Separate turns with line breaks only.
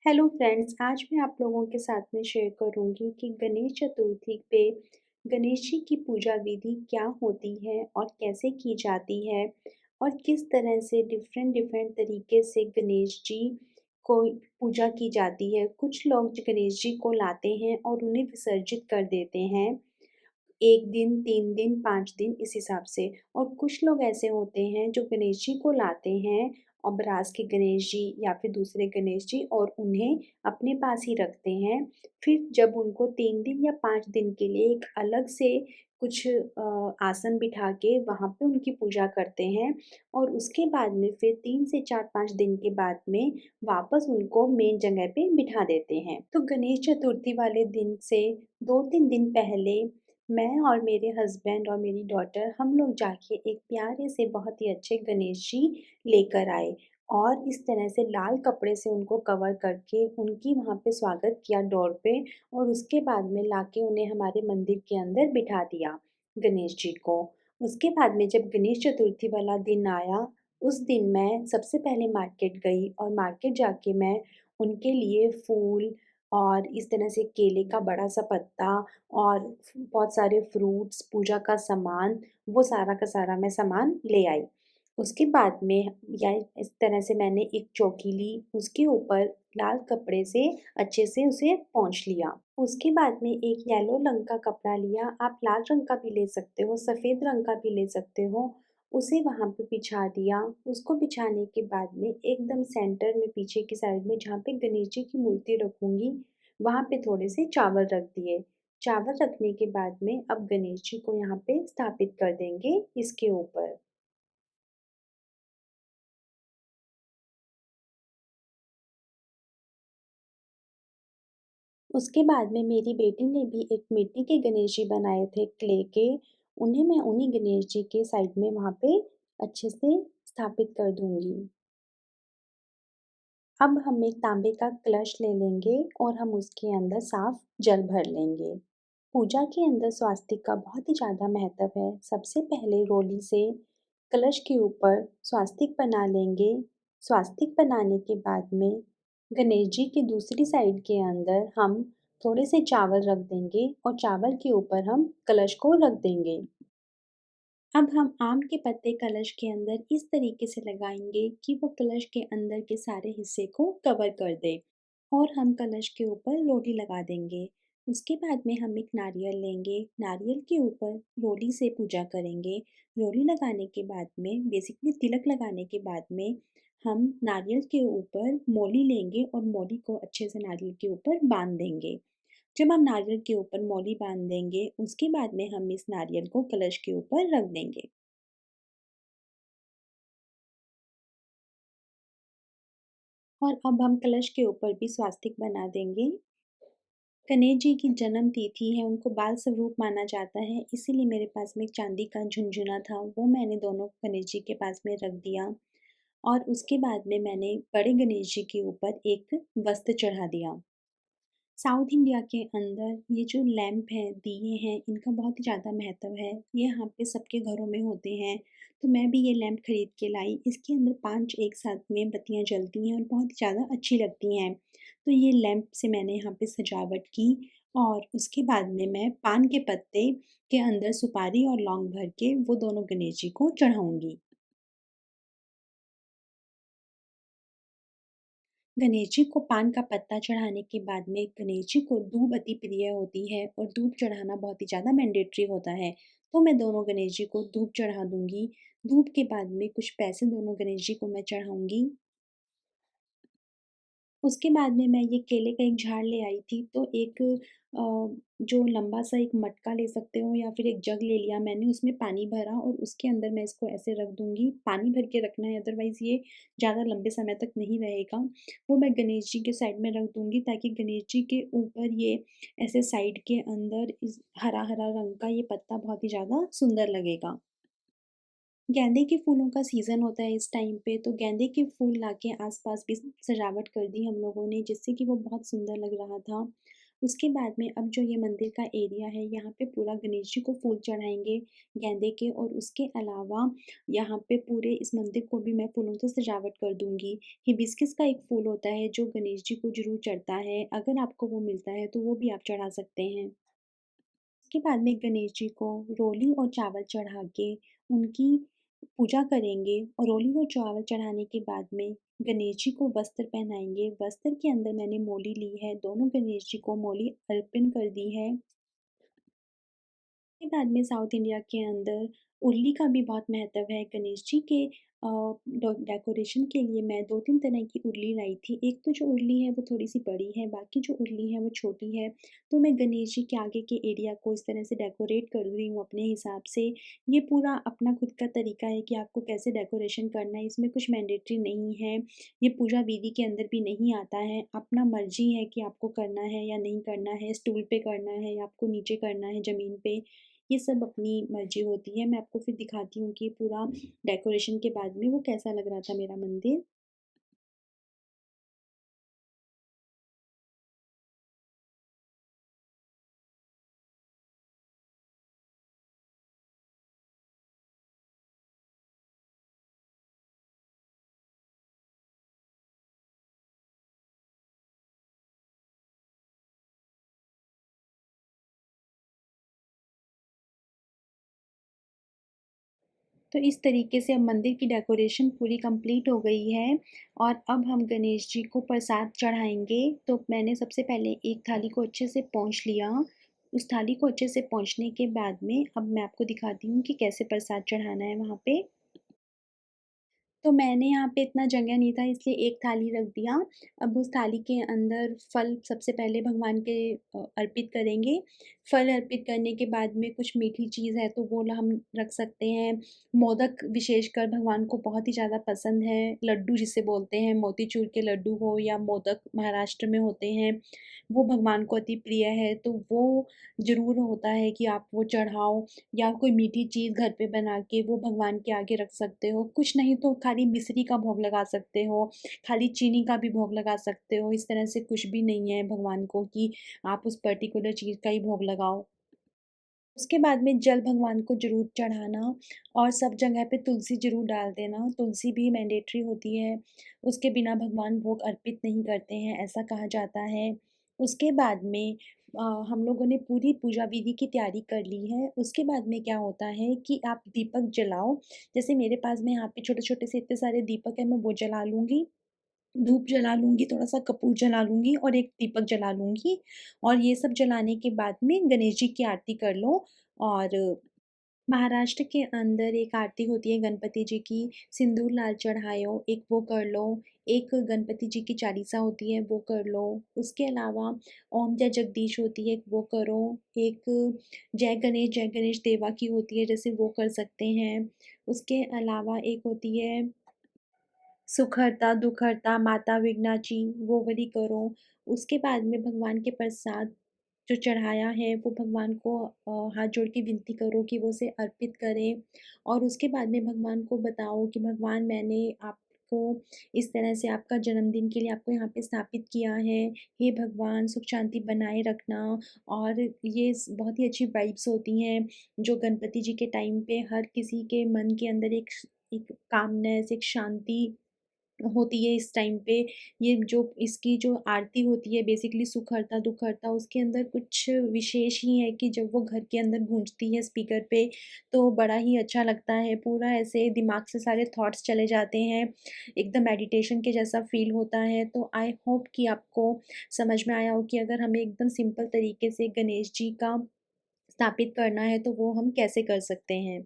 Hello friends, आज मैं आप लोगों के साथ में शेयर करूंगी कि गणेश चतुर्थी पे गणेश जी की पूजा विधि क्या होती है और कैसे की जाती है और किस तरह से डिफरेंट डिफरेंट तरीके से गणेश जी को पूजा की जाती है। कुछ लोग गणेश जी को लाते हैं और उन्हें विसर्जित कर देते हैं 1 दिन, 3 दिन, 5 दिन इस हिसाब से। और कुछ लोग ऐसे होते हैं जो गणेश जी को लाते हैं और बरास के गणेश जी या फिर दूसरे गणेश जी और उन्हें अपने पास ही रखते हैं। फिर जब उनको 3 दिन या 5 दिन के लिए एक अलग से कुछ आसन बिठा के वहाँ पे उनकी पूजा करते हैं और उसके बाद में फिर 3 से 4-5 दिन के बाद में वापस उनको मेन जगह पे बिठा देते हैं। तो गणेश चतुर्थी वाले दिन से 2-3 दिन पहले मैं और मेरे हस्बैंड और मेरी डॉटर हम लोग जाके एक प्यारे से बहुत ही अच्छे गणेश जी लेकर आए और इस तरह से लाल कपड़े से उनको कवर करके उनकी वहाँ पे स्वागत किया डोर पे और उसके बाद में लाके उन्हें हमारे मंदिर के अंदर बिठा दिया गणेश जी को। उसके बाद में जब गणेश चतुर्थी वाला दिन आया, उस दिन मैं सबसे पहले मार्केट गई और मार्केट जाके मैं उनके लिए फूल और इस तरह से केले का बड़ा-सा पत्ता और बहुत सारे फ्रूट्स, पूजा का सामान, वो सारा का सारा मैं सामान ले आई। उसके बाद में या इस तरह से मैंने एक चौकी ली, उसके ऊपर लाल कपड़े से अच्छे से उसे पोंछ लिया। उसके बाद में एक येलो रंग का कपड़ा लिया, आप लाल रंग का भी ले सकते हो, सफ़ेद रंग का भी ले सकते हो। उसे वहाँ पे बिछा दिया, उसको बिछाने के बाद में एकदम सेंटर में पीछे की साइड में जहाँ पे गणेश जी की मूर्ति रखूँगी, वहाँ पे थोड़े से चावल रख दिए। चावल रखने के बाद में अब गणेश जी को यहाँ पे स्थापित कर देंगे इसके ऊपर। उसके बाद में मेरी बेटी ने भी एक मिट्टी के गणेश जी बनाए थे क्ले के, उन्हें मैं उन्हीं गणेश जी के साइड में वहाँ पे अच्छे से स्थापित कर दूँगी। अब हम एक तांबे का कलश ले लेंगे और हम उसके अंदर साफ जल भर लेंगे। पूजा के अंदर स्वास्तिक का बहुत ही ज़्यादा महत्व है। सबसे पहले रोली से कलश के ऊपर स्वास्तिक बना लेंगे। स्वास्तिक बनाने के बाद में गणेश जी की दूसरी साइड के अंदर हम थोड़े से चावल रख देंगे और चावल के ऊपर हम कलश को रख देंगे। अब हम आम के पत्ते कलश के अंदर इस तरीके से लगाएंगे कि वो कलश के अंदर के सारे हिस्से को कवर कर दे और हम कलश के ऊपर रोली लगा देंगे। उसके बाद में हम एक नारियल लेंगे, नारियल के ऊपर रोली से पूजा करेंगे। रोली लगाने के बाद में बेसिकली तिलक लगाने के बाद में हम नारियल के ऊपर मोली लेंगे और मोली को अच्छे से नारियल के ऊपर बांध देंगे। जब हम नारियल के ऊपर मौली बांध देंगे, उसके बाद में हम इस नारियल को कलश के ऊपर रख देंगे। और अब हम कलश के ऊपर भी स्वास्तिक बना देंगे। गणेश जी की जन्म तिथि है, उनको बाल स्वरूप माना जाता है, इसीलिए मेरे पास में एक चांदी का झुनझुना था, वो मैंने दोनों गणेश जी के पास में रख दिया। और उसके बाद में मैंने बड़े गणेश जी के ऊपर एक वस्त्र चढ़ा दिया। साउथ इंडिया के अंदर ये जो लैंप हैं, दिए हैं, इनका बहुत ही ज़्यादा महत्व है। ये यहाँ पे सबके घरों में होते हैं, तो मैं भी ये लैंप खरीद के लाई। इसके अंदर 5 एक साथ में बत्तियाँ जलती हैं और बहुत ही ज़्यादा अच्छी लगती हैं। तो ये लैंप से मैंने यहाँ पे सजावट की और उसके बाद में मैं पान के पत्ते के अंदर सुपारी और लौंग भर के वो दोनों गणेश जी को चढ़ाऊँगी। गणेश जी को पान का पत्ता चढ़ाने के बाद में गणेश जी को दूब अति प्रिय होती है और दूब चढ़ाना बहुत ही ज़्यादा मैंडेटरी होता है। तो मैं दोनों गणेश जी को दूब चढ़ा दूँगी। दूब के बाद में कुछ पैसे दोनों गणेश जी को मैं चढ़ाऊँगी। उसके बाद में मैं ये केले का एक झाड़ ले आई थी, तो एक जो लंबा-सा एक मटका ले सकते हो या फिर एक जग ले लिया मैंने, उसमें पानी भरा और उसके अंदर मैं इसको ऐसे रख दूँगी। पानी भर के रखना है, अदरवाइज़ ये ज़्यादा लंबे समय तक नहीं रहेगा। वो मैं गणेश जी के साइड में रख दूँगी ताकि गणेश जी के ऊपर ये ऐसे साइड के अंदर इस हरा-हरा रंग का ये पत्ता बहुत ही ज़्यादा सुंदर लगेगा। गेंदे के फूलों का सीज़न होता है इस टाइम पे, तो गेंदे के फूल लाके आस-पास भी सजावट कर दी हम लोगों ने, जिससे कि वो बहुत सुंदर लग रहा था। उसके बाद में अब जो ये मंदिर का एरिया है, यहाँ पे पूरा गणेश जी को फूल चढ़ाएँगे गेंदे के, और उसके अलावा यहाँ पे पूरे इस मंदिर को भी मैं फूलों से सजावट कर दूँगी। हिबिस्कस का एक फूल होता है जो गणेश जी को ज़रूर चढ़ता है, अगर आपको वो मिलता है तो वो भी आप चढ़ा सकते हैं। उसके बाद में गणेश जी को रोली और चावल चढ़ा के उनकी पूजा करेंगे, और रोली और चावल चढ़ाने के बाद में गणेश जी को वस्त्र पहनाएँगे। वस्त्र के अंदर मैंने मोली ली है, दोनों गणेश जी को मोली अर्पण कर दी है। के बाद में साउथ इंडिया के अंदर उर्ली का भी बहुत महत्व है। गणेश जी के डेकोरेशन के लिए मैं 2-3 तरह की उर्ली लाई थी। एक तो जो उर्ली है वो थोड़ी-सी बड़ी है, बाकी जो उर्ली है वो छोटी है। तो मैं गणेश जी के आगे के एरिया को इस तरह से डेकोरेट कर रही हूँ अपने हिसाब से। ये पूरा अपना खुद का तरीका है कि आपको कैसे डेकोरेशन करना है, इसमें कुछ मैंडेटरी नहीं है। ये पूजा विधि के अंदर भी नहीं आता है। अपना मर्ज़ी है कि आपको करना है या नहीं करना है, स्टूल पे करना है या आपको नीचे करना है ज़मीन पे। ये सब अपनी मर्ज़ी होती है। मैं आपको फिर दिखाती हूँ कि पूरा डेकोरेशन के बाद में वो कैसा लग रहा था मेरा मंदिर। तो इस तरीके से अब मंदिर की डेकोरेशन पूरी कंप्लीट हो गई है, और अब हम गणेश जी को प्रसाद चढ़ाएँगे। तो मैंने सबसे पहले एक थाली को अच्छे से पोंछ लिया। उस थाली को अच्छे से पोंछने के बाद में अब मैं आपको दिखाती हूँ कि कैसे प्रसाद चढ़ाना है वहाँ पे। तो मैंने यहाँ पे इतना जगह नहीं था, इसलिए एक थाली रख दिया। अब उस थाली के अंदर फल सबसे पहले भगवान के अर्पित करेंगे। फल अर्पित करने के बाद में कुछ मीठी चीज़ है तो वो हम रख सकते हैं। मोदक विशेषकर भगवान को बहुत ही ज़्यादा पसंद है। लड्डू जिसे बोलते हैं, मोतीचूर के लड्डू हो या मोदक महाराष्ट्र में होते हैं, वो भगवान को अति प्रिय है। तो वो ज़रूर होता है कि आप वो चढ़ाओ, या कोई मीठी चीज़ घर पे बना के वो भगवान के आगे रख सकते हो। कुछ नहीं तो खाली मिश्री का भोग लगा सकते हो, खाली चीनी का भी भोग लगा सकते हो। इस तरह से कुछ भी नहीं है भगवान को कि आप उस पर्टिकुलर चीज़ का ही भोग लगाओ। उसके बाद में जल भगवान को ज़रूर चढ़ाना, और सब जगह पे तुलसी ज़रूर डाल देना, तुलसी भी मैंडेटरी होती है, उसके बिना भगवान भोग अर्पित नहीं करते हैं, ऐसा कहा जाता है। उसके बाद में हम लोगों ने पूरी पूजा विधि की तैयारी कर ली है। उसके बाद में क्या होता है कि आप दीपक जलाओ, जैसे मेरे पास में यहाँ पे छोटे-छोटे से इतने सारे दीपक हैं, मैं वो जला लूँगी। धूप जला लूँगी, थोड़ा-सा कपूर जला लूँगी और एक दीपक जला लूँगी, और ये सब जलाने के बाद में गणेश जी की आरती कर लो। और महाराष्ट्र के अंदर एक आरती होती है गणपति जी की, सिंदूर लाल चढ़ायो, एक वो कर लो। एक गणपति जी की चालीसा होती है, वो कर लो। उसके अलावा ओम जय जगदीश होती है, एक वो करो। एक जय गणेश देवा की होती है, जैसे वो कर सकते हैं। उसके अलावा एक होती है सुखहर्ता, दुखहर्ता, माता विघ्नाची, वो वाली करो। उसके बाद में भगवान के प्रसाद जो चढ़ाया है वो भगवान को हाथ जोड़ के विनती करो कि वो उसे अर्पित करें, और उसके बाद में भगवान को बताओ कि भगवान मैंने आपको इस तरह से आपका जन्मदिन के लिए आपको यहाँ पे स्थापित किया है। हे भगवान सुख शांति बनाए रखना। और ये बहुत ही अच्छी वाइब्स होती हैं जो गणपति जी के टाइम पे हर किसी के मन के अंदर एक कामनेस, एक शांति होती है इस टाइम पे। ये जो इसकी जो आरती होती है बेसिकली सुख-हरता, दुःख-हरता, उसके अंदर कुछ विशेष ही है कि जब वो घर के अंदर गूंजती है स्पीकर पे, तो बड़ा ही अच्छा लगता है। पूरा ऐसे दिमाग से सारे थॉट्स चले जाते हैं, एकदम मेडिटेशन के जैसा फ़ील होता है। तो आई होप कि आपको समझ में आया हो कि अगर हमें एकदम सिंपल तरीके से गणेश जी का स्थापित करना है, तो वो हम कैसे कर सकते हैं।